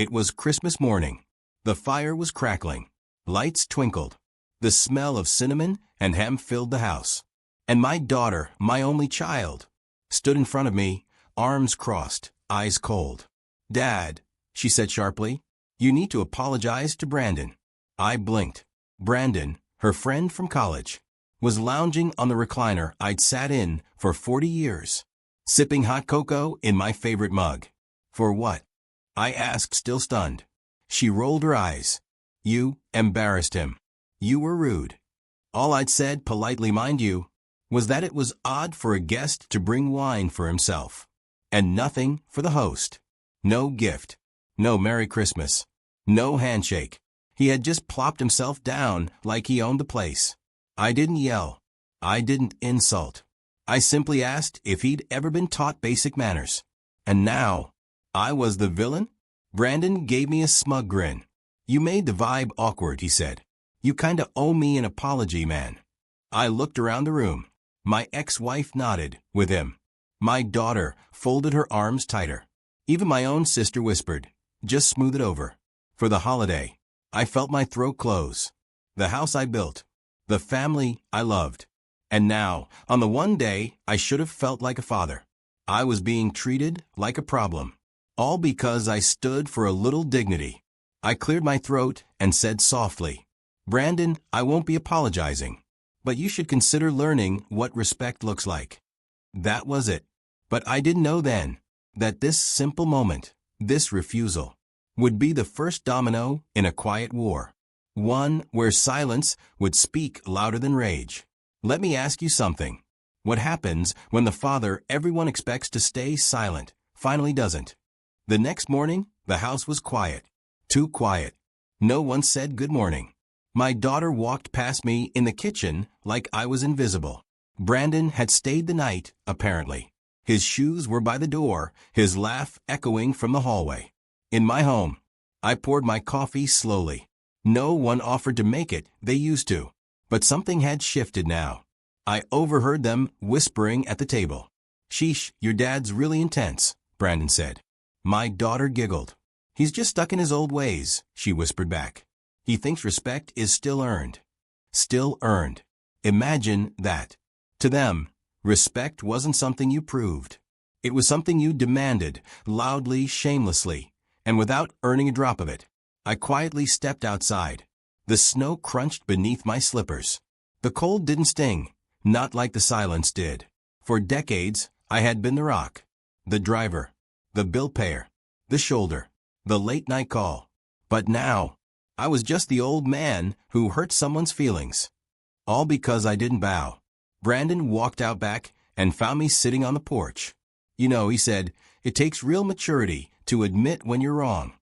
It was Christmas morning. The fire was crackling. Lights twinkled. The smell of cinnamon and ham filled the house. And my daughter, my only child, stood in front of me, arms crossed, eyes cold. "Dad," she said sharply, "you need to apologize to Brandon." I blinked. Brandon, her friend from college, was lounging on the recliner I'd sat in for 40 years, sipping hot cocoa in my favorite mug. "For what?" I asked, still stunned. She rolled her eyes. "You embarrassed him. You were rude." All I'd said, politely mind you, was that it was odd for a guest to bring wine for himself, and nothing for the host. No gift. No Merry Christmas. No handshake. He had just plopped himself down like he owned the place. I didn't yell. I didn't insult. I simply asked if he'd ever been taught basic manners. And now, I was the villain? Brandon gave me a smug grin. "You made the vibe awkward," he said. "You kinda owe me an apology, man." I looked around the room. My ex-wife nodded, with him. My daughter folded her arms tighter. Even my own sister whispered, "Just smooth it over." For the holiday, I felt my throat close. The house I built. The family I loved. And now, on the one day I should have felt like a father, I was being treated like a problem. All because I stood for a little dignity. I cleared my throat and said softly, "Brandon, I won't be apologizing, but you should consider learning what respect looks like." That was it. But I didn't know then that this simple moment, this refusal, would be the first domino in a quiet war. One where silence would speak louder than rage. Let me ask you something. What happens when the father everyone expects to stay silent finally doesn't? The next morning, the house was quiet. Too quiet. No one said good morning. My daughter walked past me in the kitchen like I was invisible. Brandon had stayed the night, apparently. His shoes were by the door, his laugh echoing from the hallway. In my home, I poured my coffee slowly. No one offered to make it, they used to. But something had shifted now. I overheard them whispering at the table. "Sheesh, your dad's really intense," Brandon said. My daughter giggled. "He's just stuck in his old ways," she whispered back. "He thinks respect is still earned." Still earned. Imagine that. To them, respect wasn't something you proved. It was something you demanded, loudly, shamelessly, and without earning a drop of it. I quietly stepped outside. The snow crunched beneath my slippers. The cold didn't sting, not like the silence did. For decades, I had been the rock, the driver, the bill payer, the shoulder, the late-night call. But now, I was just the old man who hurt someone's feelings. All because I didn't bow. Brandon walked out back and found me sitting on the porch. "You know," he said, "it takes real maturity to admit when you're wrong."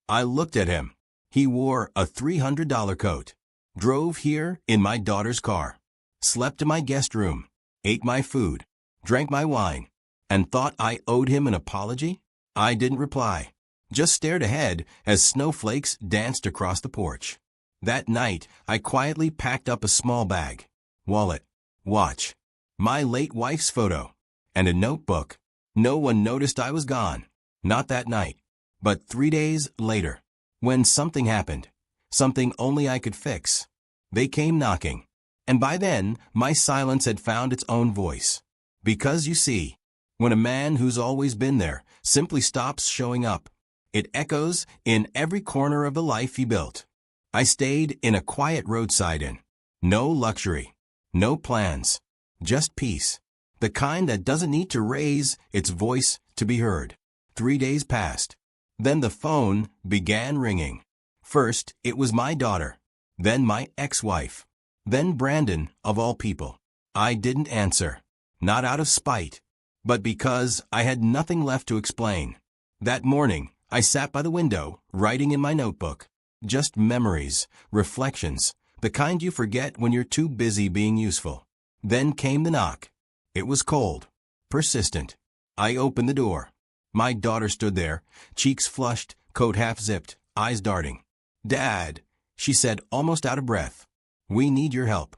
I looked at him. He wore a $300 coat, drove here in my daughter's car, slept in my guest room, ate my food, drank my wine, and thought I owed him an apology? I didn't reply, just stared ahead as snowflakes danced across the porch. That night, I quietly packed up a small bag, wallet, watch, my late wife's photo, and a notebook. No one noticed I was gone. Not that night. But 3 days later, when something happened, something only I could fix, they came knocking. And by then, my silence had found its own voice. Because you see, when a man who's always been there simply stops showing up, it echoes in every corner of the life he built. I stayed in a quiet roadside inn. No luxury. No plans. Just peace. The kind that doesn't need to raise its voice to be heard. 3 days passed. Then the phone began ringing. First, it was my daughter. Then my ex-wife. Then Brandon, of all people. I didn't answer. Not out of spite, but because I had nothing left to explain. That morning, I sat by the window, writing in my notebook. Just memories, reflections, the kind you forget when you're too busy being useful. Then came the knock. It was cold, persistent. I opened the door. My daughter stood there, cheeks flushed, coat half-zipped, eyes darting. "Dad," she said, almost out of breath. "We need your help."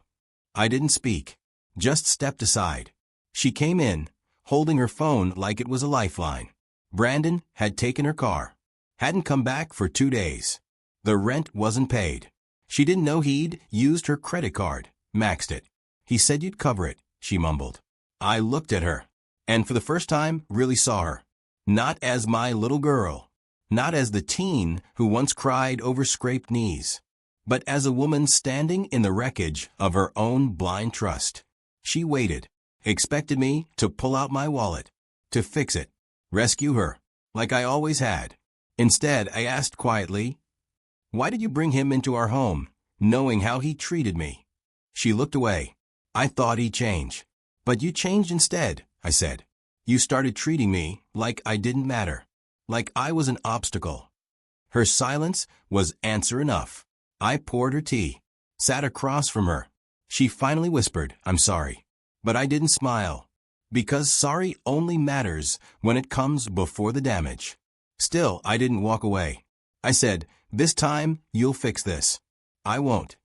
I didn't speak, just stepped aside. She came in, holding her phone like it was a lifeline. Brandon had taken her car. Hadn't come back for 2 days. The rent wasn't paid. She didn't know he'd used her credit card, maxed it. He said you'd cover it, she mumbled. I looked at her, and for the first time really saw her. Not as my little girl. Not as the teen who once cried over scraped knees. But as a woman standing in the wreckage of her own blind trust. She waited, expected me to pull out my wallet, to fix it, rescue her, like I always had. Instead, I asked quietly, "Why did you bring him into our home, knowing how he treated me?" She looked away. I thought he'd change. "But you changed instead," I said. "You started treating me like I didn't matter, like I was an obstacle." Her silence was answer enough. I poured her tea, sat across from her. She finally whispered, "I'm sorry." But I didn't smile, because sorry only matters when it comes before the damage. Still, I didn't walk away. I said, "This time, you'll fix this." "I won't."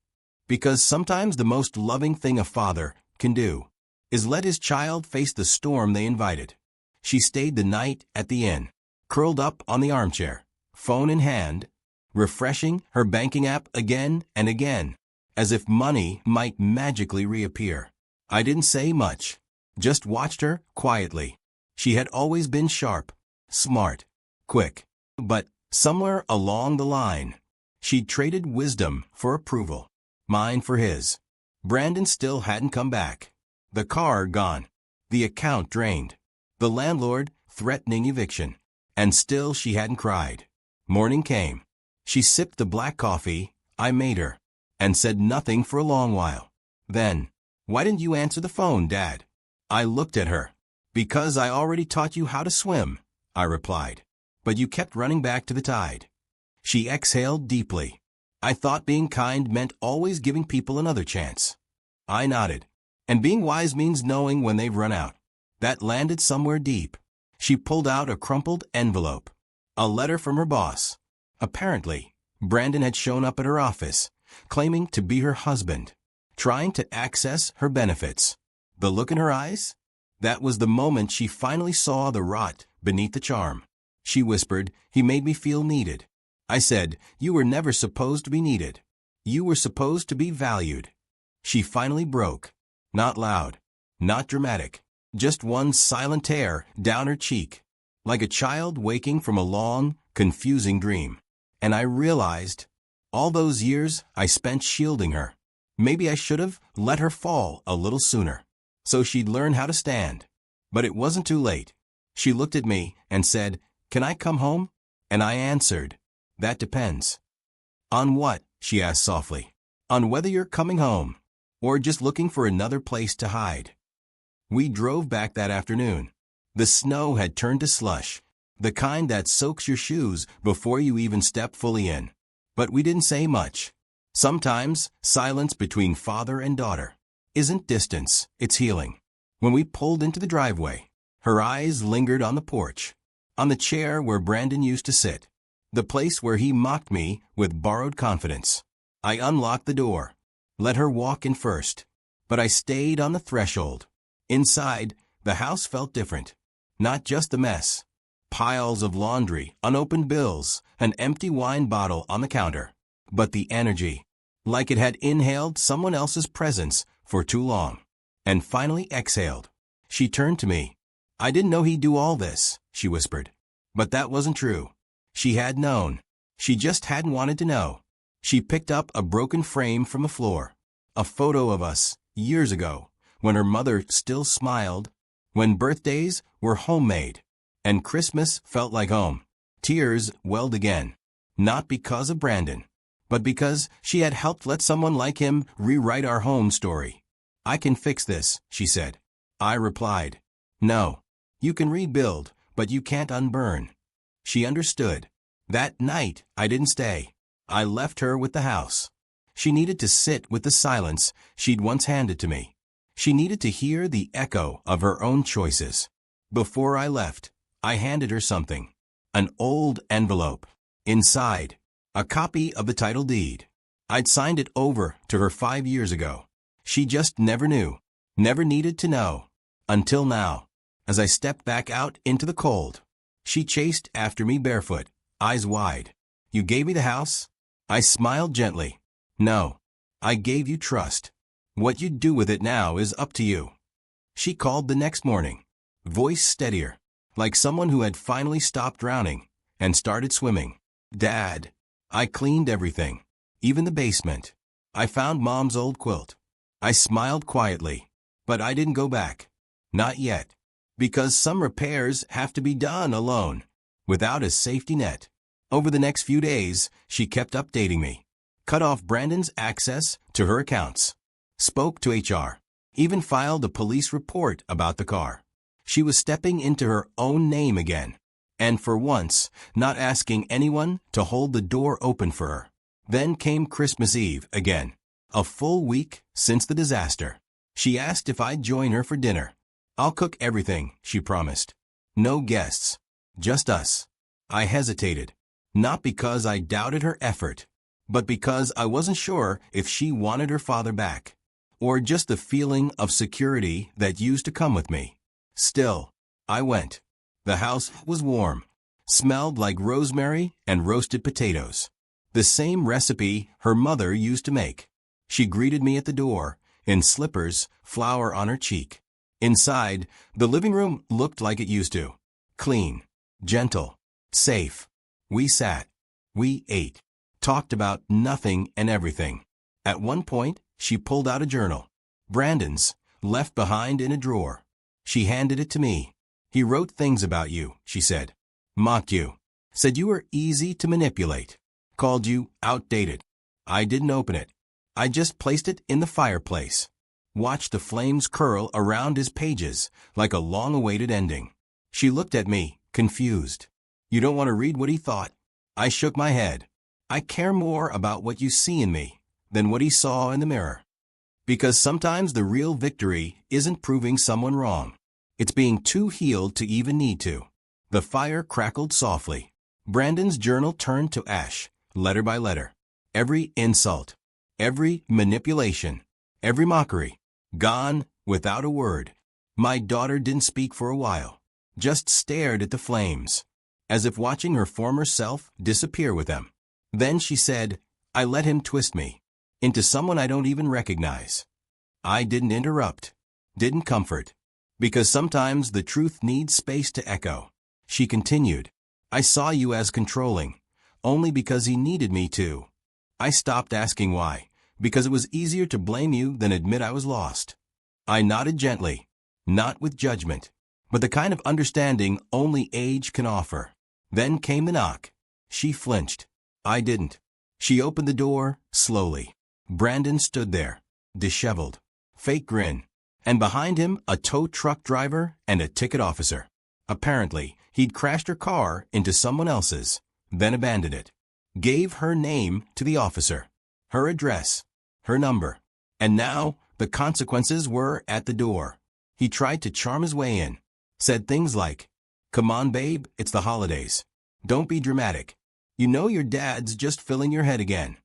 Because sometimes the most loving thing a father can do is let his child face the storm they invited. She stayed the night at the inn, curled up on the armchair, phone in hand, refreshing her banking app again and again, as if money might magically reappear. I didn't say much, just watched her quietly. She had always been sharp, smart, quick, but somewhere along the line, she'd traded wisdom for approval, mine for his. Brandon still hadn't come back. The car gone, the account drained, the landlord threatening eviction, and still she hadn't cried. Morning came. She sipped the black coffee I made her, and said nothing for a long while. Then, "Why didn't you answer the phone, Dad?" I looked at her. "Because I already taught you how to swim," I replied. "But you kept running back to the tide." She exhaled deeply. I thought being kind meant always giving people another chance. I nodded. And being wise means knowing when they've run out. That landed somewhere deep. She pulled out a crumpled envelope. A letter from her boss. Apparently, Brandon had shown up at her office, claiming to be her husband, trying to access her benefits. The look in her eyes? That was the moment she finally saw the rot beneath the charm. She whispered, "He made me feel needed." I said, "You were never supposed to be needed. You were supposed to be valued." She finally broke. Not loud, not dramatic, just one silent tear down her cheek, like a child waking from a long, confusing dream. And I realized, all those years I spent shielding her, maybe I should have let her fall a little sooner, so she'd learn how to stand. But it wasn't too late. She looked at me and said, "Can I come home?" And I answered, "That depends." "On what?" she asked softly. "On whether you're coming home, or just looking for another place to hide." We drove back that afternoon. The snow had turned to slush, the kind that soaks your shoes before you even step fully in. But we didn't say much. Sometimes, silence between father and daughter isn't distance, it's healing. When we pulled into the driveway, her eyes lingered on the porch, on the chair where Brandon used to sit, the place where he mocked me with borrowed confidence. I unlocked the door, let her walk in first, but I stayed on the threshold. Inside, the house felt different. Not just the mess. Piles of laundry, unopened bills, an empty wine bottle on the counter. But the energy, like it had inhaled someone else's presence for too long, and finally exhaled. She turned to me. "I didn't know he'd do all this," she whispered. But that wasn't true. She had known. She just hadn't wanted to know. She picked up a broken frame from the floor. A photo of us, years ago, when her mother still smiled, when birthdays were homemade, and Christmas felt like home. Tears welled again. Not because of Brandon, but because she had helped let someone like him rewrite our home story. "I can fix this," she said. I replied, "No. You can rebuild, but you can't unburn." She understood. That night, I didn't stay. I left her with the house. She needed to sit with the silence she'd once handed to me. She needed to hear the echo of her own choices. Before I left, I handed her something. An old envelope. Inside, a copy of the title deed. I'd signed it over to her 5 years ago. She just never knew, never needed to know. Until now, as I stepped back out into the cold. She chased after me barefoot, eyes wide. You gave me the house? I smiled gently. No. I gave you trust. What you do with it now is up to you. She called the next morning, voice steadier, like someone who had finally stopped drowning and started swimming. Dad. I cleaned everything, even the basement. I found Mom's old quilt. I smiled quietly, but I didn't go back. Not yet. Because some repairs have to be done alone, without a safety net. Over the next few days, she kept updating me. Cut off Brandon's access to her accounts. Spoke to HR. Even filed a police report about the car. She was stepping into her own name again. And for once, not asking anyone to hold the door open for her. Then came Christmas Eve again. A full week since the disaster. She asked if I'd join her for dinner. I'll cook everything, she promised. No guests. Just us. I hesitated. Not because I doubted her effort, but because I wasn't sure if she wanted her father back, or just the feeling of security that used to come with me. Still, I went. The house was warm, smelled like rosemary and roasted potatoes. The same recipe her mother used to make. She greeted me at the door, in slippers, flour on her cheek. Inside, the living room looked like it used to. Clean, gentle, safe. We sat. We ate. Talked about nothing and everything. At one point, she pulled out a journal. Brandon's, left behind in a drawer. She handed it to me. He wrote things about you, she said. Mocked you. Said you were easy to manipulate. Called you outdated. I didn't open it. I just placed it in the fireplace. Watched the flames curl around his pages like a long-awaited ending. She looked at me, confused. You don't want to read what he thought? I shook my head. I care more about what you see in me than what he saw in the mirror. Because sometimes the real victory isn't proving someone wrong. It's being too healed to even need to. The fire crackled softly. Brandon's journal turned to ash, letter by letter. Every insult, every manipulation, every mockery, gone without a word. My daughter didn't speak for a while, just stared at the flames, as if watching her former self disappear with them. Then she said, I let him twist me into someone I don't even recognize. I didn't interrupt, didn't comfort, because sometimes the truth needs space to echo. She continued, I saw you as controlling, only because he needed me to. I stopped asking why, because it was easier to blame you than admit I was lost. I nodded gently, not with judgment, but the kind of understanding only age can offer. Then came the knock. She flinched. I didn't. She opened the door, slowly. Brandon stood there, disheveled, fake grin, and behind him a tow truck driver and a ticket officer. Apparently, he'd crashed her car into someone else's, then abandoned it. Gave her name to the officer, her address, her number, and now the consequences were at the door. He tried to charm his way in, said things like, Come on, babe, it's the holidays. Don't be dramatic. You know your dad's just filling your head again.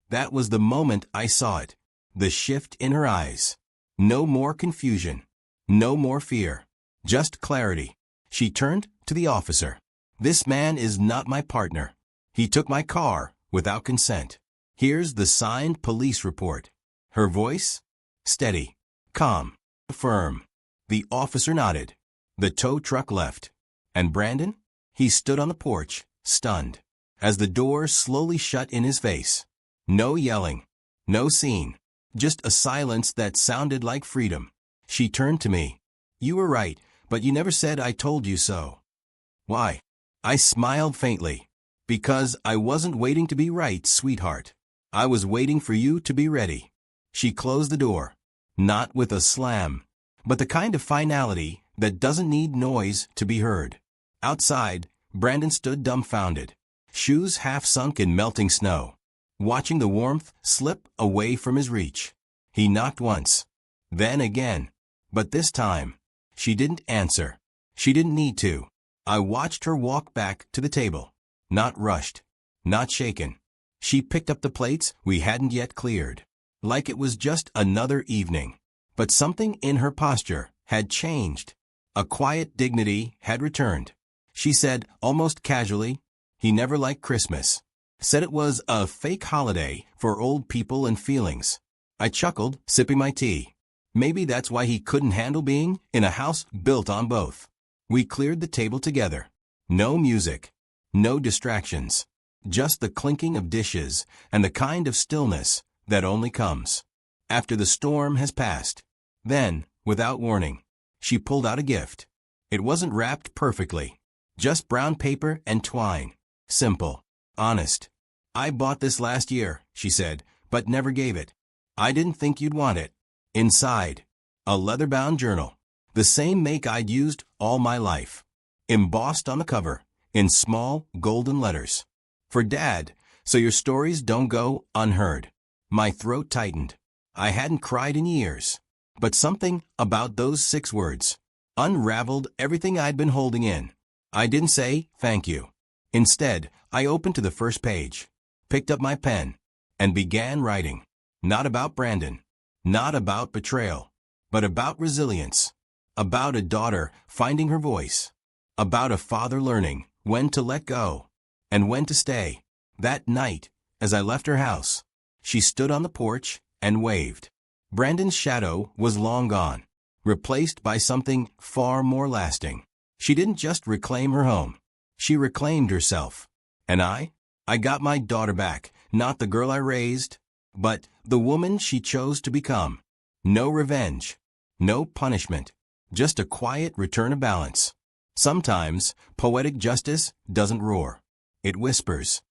That was the moment I saw it, the shift in her eyes. No more confusion, no more fear, just clarity. She turned to the officer. This man is not my partner. He took my car without consent. Here's the signed police report. Her voice? Steady, calm, firm. The officer nodded. The tow truck left. And Brandon? He stood on the porch, stunned, as the door slowly shut in his face. No yelling, no scene, just a silence that sounded like freedom. She turned to me. You were right, but you never said I told you so. Why? I smiled faintly. Because I wasn't waiting to be right, sweetheart. I was waiting for you to be ready. She closed the door. Not with a slam, but the kind of finality that doesn't need noise to be heard. Outside, Brandon stood dumbfounded, shoes half sunk in melting snow, watching the warmth slip away from his reach. He knocked once, then again, but this time, she didn't answer. She didn't need to. I watched her walk back to the table, not rushed, not shaken. She picked up the plates we hadn't yet cleared, like it was just another evening. But something in her posture had changed. A quiet dignity had returned. She said, almost casually, He never liked Christmas. Said it was a fake holiday for old people and feelings. I chuckled, sipping my tea. Maybe that's why he couldn't handle being in a house built on both. We cleared the table together. No music. No distractions. Just the clinking of dishes and the kind of stillness that only comes after the storm has passed. Then, without warning, she pulled out a gift. It wasn't wrapped perfectly. Just brown paper and twine. Simple. Honest. I bought this last year, she said, but never gave it. I didn't think you'd want it. Inside, a leather-bound journal. The same make I'd used all my life. Embossed on the cover, in small, golden letters. For Dad, so your stories don't go unheard. My throat tightened. I hadn't cried in years. But something about those 6 words unraveled everything I'd been holding in. I didn't say, thank you. Instead, I opened to the first page, picked up my pen, and began writing. Not about Brandon. Not about betrayal. But about resilience. About a daughter finding her voice. About a father learning when to let go and when to stay. That night, as I left her house, she stood on the porch and waved. Brandon's shadow was long gone, replaced by something far more lasting. She didn't just reclaim her home. She reclaimed herself. And I got my daughter back, not the girl I raised, but the woman she chose to become. No revenge. No punishment. Just a quiet return of balance. Sometimes, poetic justice doesn't roar. It whispers.